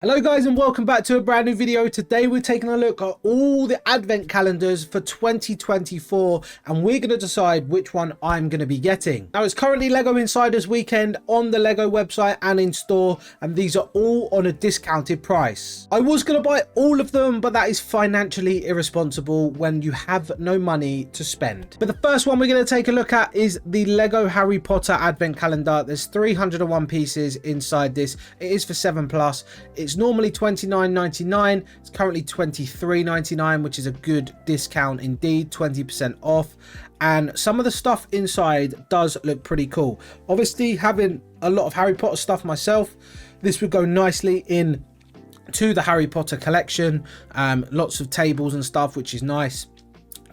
Hello guys and welcome back to a brand new video. Today we're taking a look at all the advent calendars for 2024 and we're going to decide which one I'm going to be getting. Now it's currently Lego Insiders weekend on the Lego website and in store, and these are all on a discounted price. I was going to buy all of them, but that is financially irresponsible when you have no money to spend. But the first one we're going to take a look at is the Lego Harry Potter advent calendar. There's 301 pieces inside this. It is for 7+. It's normally $29.99. It's currently $23.99, which is a good discount indeed, 20% off. And some of the stuff inside does look pretty cool. Obviously, having a lot of Harry Potter stuff myself, this would go nicely in to the Harry Potter collection. Lots of tables and stuff, which is nice.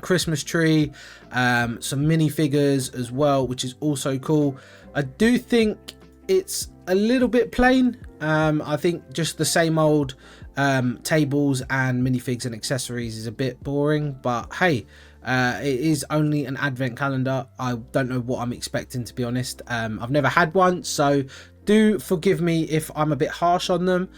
Christmas tree, some minifigures as well, which is also cool. I do think it's a little bit plain. I think just the same old tables and minifigs and accessories is a bit boring, but hey, it is only an advent calendar. I don't know what I'm expecting, to be honest. I've never had one, so do forgive me if I'm a bit harsh on them,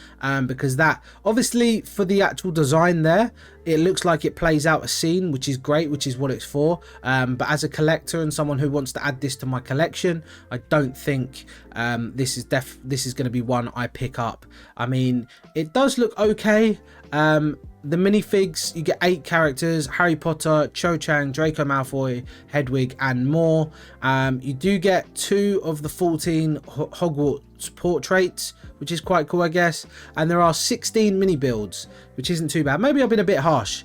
because that obviously for the actual design there, it looks like it plays out a scene, which is great, which is what it's for. But as a collector and someone who wants to add this to my collection, I don't think this is going to be one I pick up. I mean, it does look okay. The minifigs, you get 8 characters: Harry Potter, Cho Chang, Draco Malfoy, Hedwig, and more. You do get 2 of the 14 Hogwarts portraits, which is quite cool, I guess. And there are 16 mini builds, which isn't too bad. Maybe I've been a bit harsh.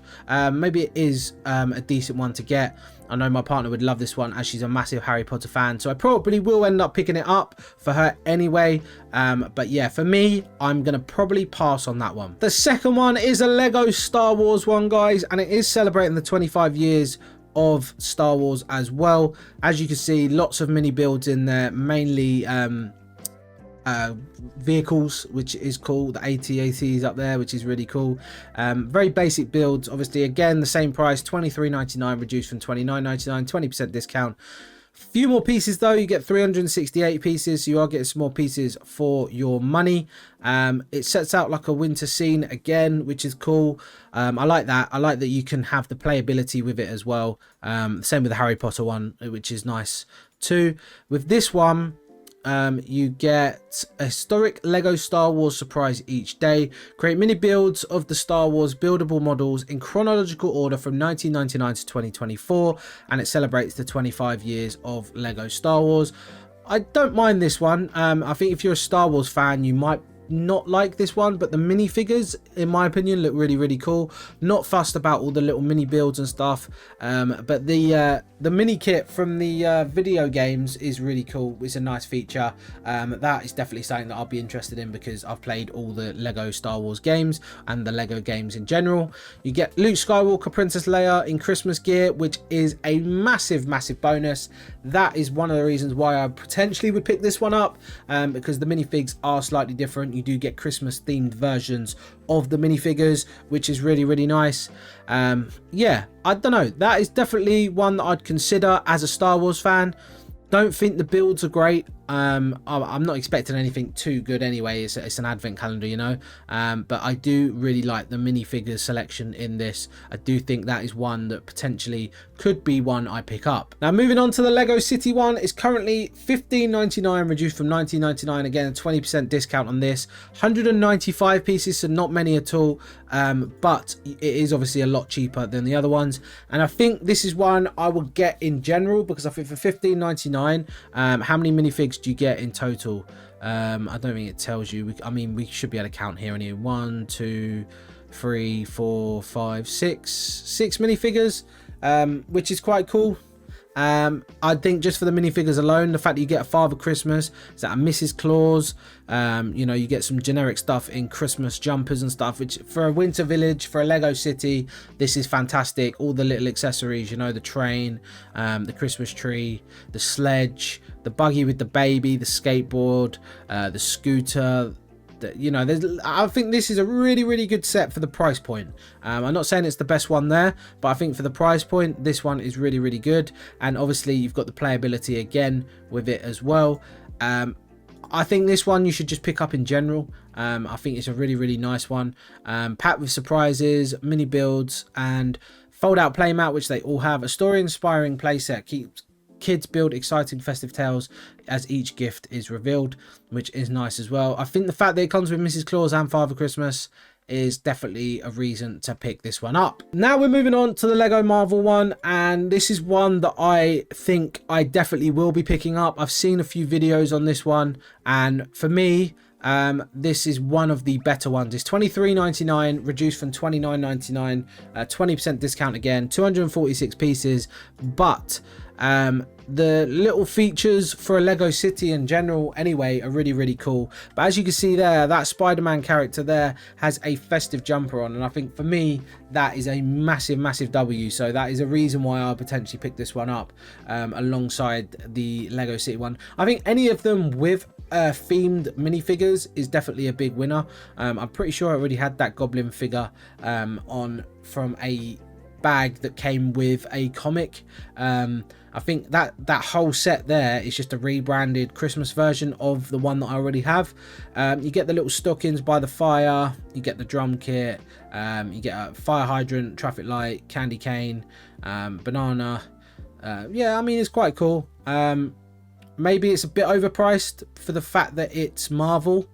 Maybe it is a decent one to get. I know my partner would love this one, as she's a massive Harry Potter fan, so I probably will end up picking it up for her anyway. But yeah, for me, I'm gonna probably pass on that one. The second one is a Lego Star Wars one, guys, and it is celebrating the 25 years of Star Wars as well. As you can see, lots of mini builds in there, mainly vehicles, which is cool. The AT-ATs up there, which is really cool. Very basic builds, obviously. Again, the same price, $23.99, reduced from $29.99, 20% discount. Few more pieces though. You get 368 pieces, so you are getting some more pieces for your money. It sets out like a winter scene again, which is cool. I like that. I like that you can have the playability with it as well. Same with the Harry Potter one, which is nice too. With this one, you get a historic Lego Star Wars surprise each day. Create mini builds of the Star Wars buildable models in chronological order from 1999 to 2024, and it celebrates the 25 years of Lego Star Wars. I don't mind this one. I think if you're a Star Wars fan, you might not like this one, but the minifigures, in my opinion, look really cool. Not fussed about all the little mini builds and stuff, but the mini kit from the video games is really cool. It's a nice feature. That is definitely something that I'll be interested in, because I've played all the Lego Star Wars games and the Lego games in general. You get Luke Skywalker, Princess Leia in Christmas gear, which is a massive bonus. That is one of the reasons why I potentially would pick this one up, because the minifigs are slightly different. You do get Christmas themed versions of the minifigures, which is really nice. Yeah, I don't know, that is definitely one that I'd consider as a Star Wars fan. Don't think the builds are great. I'm not expecting anything too good anyway. It's an advent calendar, you know. But I do really like the minifigures selection in this. I do think that is one that potentially could be one I pick up. Now moving on to the Lego City one, is currently $15.99, reduced from $19.99. Again, a 20% discount on this. 195 pieces, so not many at all. But it is obviously a lot cheaper than the other ones. And I think this is one I will get in general, because I think for $15.99, how many minifigs do you get in total? I don't think it tells you. I mean, we should be able to count here and here. 1, 2, 3, 4, 5, 6 minifigures, which is quite cool. I think just for the minifigures alone, the fact that you get a Father Christmas, is that a Mrs. Claus, you know, you get some generic stuff in Christmas jumpers and stuff, which for a winter village, for a Lego city, this is fantastic. All the little accessories, you know, the train, the Christmas tree, the sledge, the buggy with the baby, the skateboard, the scooter. You know, I think this is a really good set for the price point. I'm not saying it's the best one there, but I think for the price point, this one is really good. And obviously you've got the playability again with it as well. I think this one you should just pick up in general. I think it's a really nice one, packed with surprises, mini builds, and fold out playmat, which they all have. A story inspiring playset keeps kids build exciting festive tales as each gift is revealed, which is nice as well. I think the fact that it comes with Mrs. Claus and Father Christmas is definitely a reason to pick this one up. Now we're moving on to the Lego Marvel one, and this is one that I think I definitely will be picking up. I've seen a few videos on this one, and for me, this is one of the better ones. It's $23.99, reduced from $29.99, 20% discount again, 246 pieces, but the little features for a Lego city in general anyway are really cool. But as you can see there, that Spider-Man character there has a festive jumper on, and I think for me that is a massive W. So that is a reason why I'll potentially pick this one up alongside the Lego city one. I think any of them with themed minifigures is definitely a big winner. I'm pretty sure I already had that Goblin figure on from a bag that came with a comic. I think that whole set there is just a rebranded Christmas version of the one that I already have. You get the little stockings by the fire, you get the drum kit, you get a fire hydrant, traffic light, candy cane, banana. Yeah, I mean, it's quite cool. Maybe it's a bit overpriced for the fact that it's Marvel.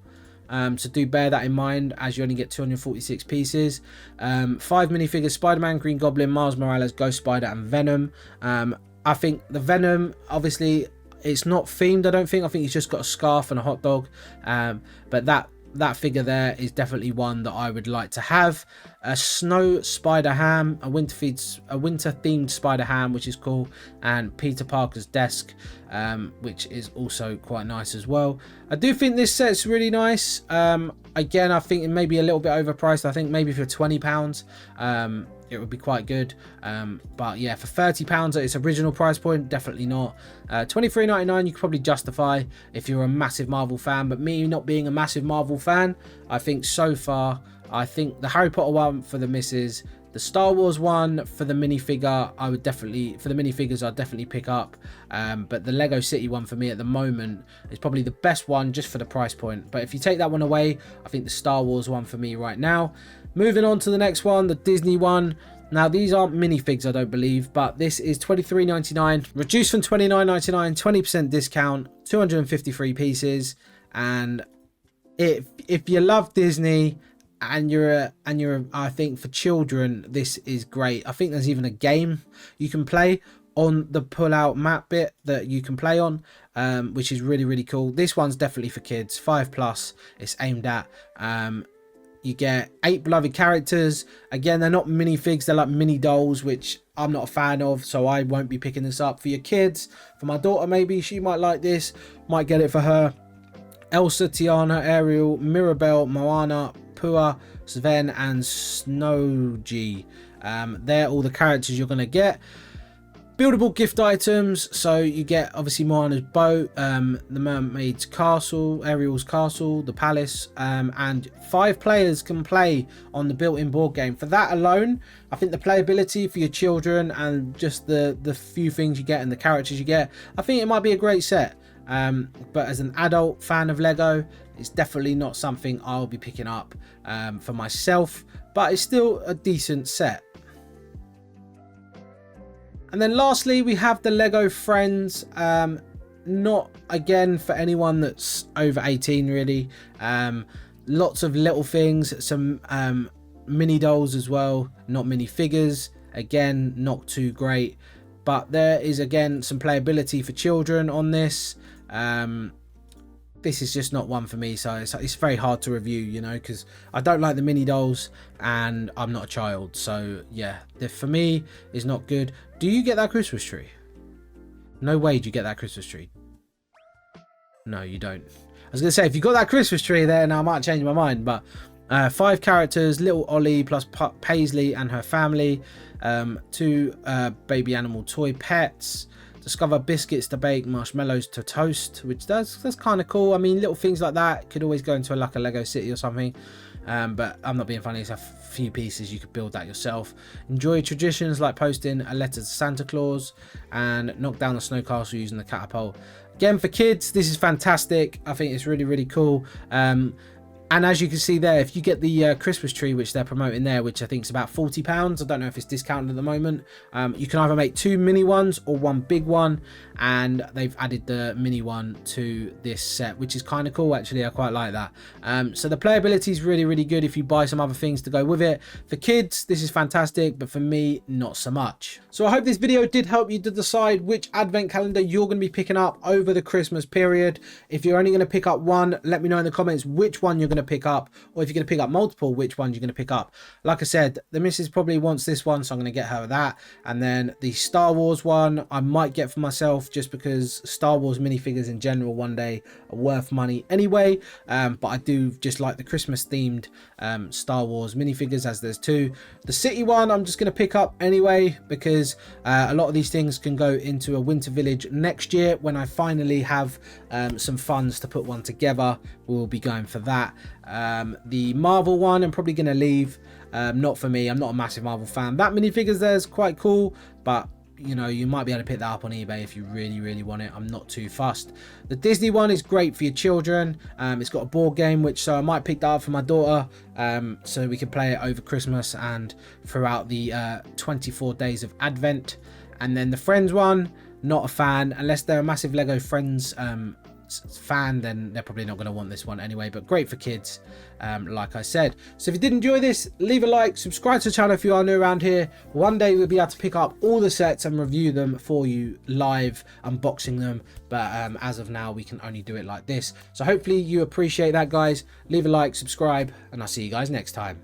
So do bear that in mind, as you only get 246 pieces. 5 minifigures: Spider-Man, Green Goblin, Miles Morales, Ghost Spider, and Venom. I think the Venom, obviously, it's not themed, I don't think. I think he's just got a scarf and a hot dog. But that figure there is definitely one that I would like to have. A snow spider ham, a winter themed spider ham, which is cool, and Peter Parker's desk, which is also quite nice as well. I do think this set's really nice. Again, I think it may be a little bit overpriced. I think maybe for £20 it would be quite good, but yeah, for £30 at its original price point, definitely not. $23.99 you could probably justify if you're a massive Marvel fan, but me not being a massive Marvel fan, I think so far, I think the Harry Potter one for the misses, the Star Wars one for the minifigure, I would definitely, for the minifigures, I'd definitely pick up. But the Lego City one for me at the moment is probably the best one just for the price point. But if you take that one away, I think the Star Wars one for me right now. Moving on to the next one, the Disney one. Now, these aren't minifigs, I don't believe, but this is $23.99, reduced from $29.99, 20% discount, 253 pieces. And if you love Disney and you're I think for children, this is great. I think there's even a game you can play on the pull out map bit that you can play on, which is really cool. This one's definitely for kids, 5+. It's aimed at. You get 8 beloved characters. Again, they're not minifigs, they're like mini dolls, which I'm not a fan of, so I won't be picking this up. For your kids, for my daughter, maybe she might like this, might get it for her. Elsa, Tiana, Ariel, Mirabelle, Moana, Pua, Sven, and Snowgy. They're all the characters you're going to get. Buildable gift items, so you get obviously Moana's boat, the mermaid's castle, Ariel's castle, the palace, and 5 players can play on the built-in board game. For that alone, I think the playability for your children and just the few things you get and the characters you get, I think it might be a great set. But as an adult fan of Lego, it's definitely not something I'll be picking up for myself, but it's still a decent set. And then lastly, we have the Lego Friends. Not again for anyone that's over 18 really. Lots of little things, some mini dolls as well, not mini figures. Again, not too great, but there is again some playability for children on this. This is just not one for me, so it's very hard to review, you know, because I don't like the mini dolls and I'm not a child. So yeah, for me is not good. Do you get that Christmas tree? No way do you get that Christmas tree. No, you don't. I was gonna say, if you got that Christmas tree then I might change my mind, but 5 characters: little Ollie plus Paisley and her family, 2 baby animal toy pets. Discover biscuits to bake, marshmallows to toast, which that's kind of cool. I mean, little things like that could always go into like a Lego City or something. but I'm not being funny. It's a few pieces, you could build that yourself. Enjoy traditions like posting a letter to Santa Claus, and knock down the snow castle using the catapult. Again, for kids, this is fantastic. I think it's really, really cool. And as you can see there, if you get the Christmas tree, which they're promoting there, which I think is about £40, I don't know if it's discounted at the moment, you can either make 2 mini ones or 1 big one, and they've added the mini one to this set, which is kind of cool actually. I quite like that. So the playability is really, really good if you buy some other things to go with it. For kids, this is fantastic, but for me, not so much. So I hope this video did help you to decide which advent calendar you're going to be picking up over the Christmas period. If you're only going to pick up one, let me know in the comments which one you're going to pick up, or if you're going to pick up multiple, which ones you're going to pick up. Like I said, the missus probably wants this one, so I'm going to get her that. And then the Star Wars one I might get for myself, just because Star Wars minifigures in general one day are worth money anyway. But I do just like the Christmas themed Star Wars minifigures, as there's 2. The city one I'm just going to pick up anyway, because a lot of these things can go into a winter village next year when I finally have some funds to put one together. We'll be going for that. The Marvel one I'm probably going to leave. Not for me. I'm not a massive Marvel fan. That minifigures there is quite cool, but you know, you might be able to pick that up on eBay if you really, really want it. I'm not too fussed. The Disney one is great for your children. It's got a board game, which so I might pick that up for my daughter, so we can play it over Christmas and throughout the 24 days of Advent. And then the Friends one, not a fan. Unless they're a massive Lego Friends fan, then they're probably not going to want this one anyway, but great for kids, like I said. So if you did enjoy this, leave a like, subscribe to the channel if you are new around here. One day we'll be able to pick up all the sets and review them for you live, unboxing them, but as of now we can only do it like this. So hopefully you appreciate that, guys. Leave a like, subscribe, and I'll see you guys next time.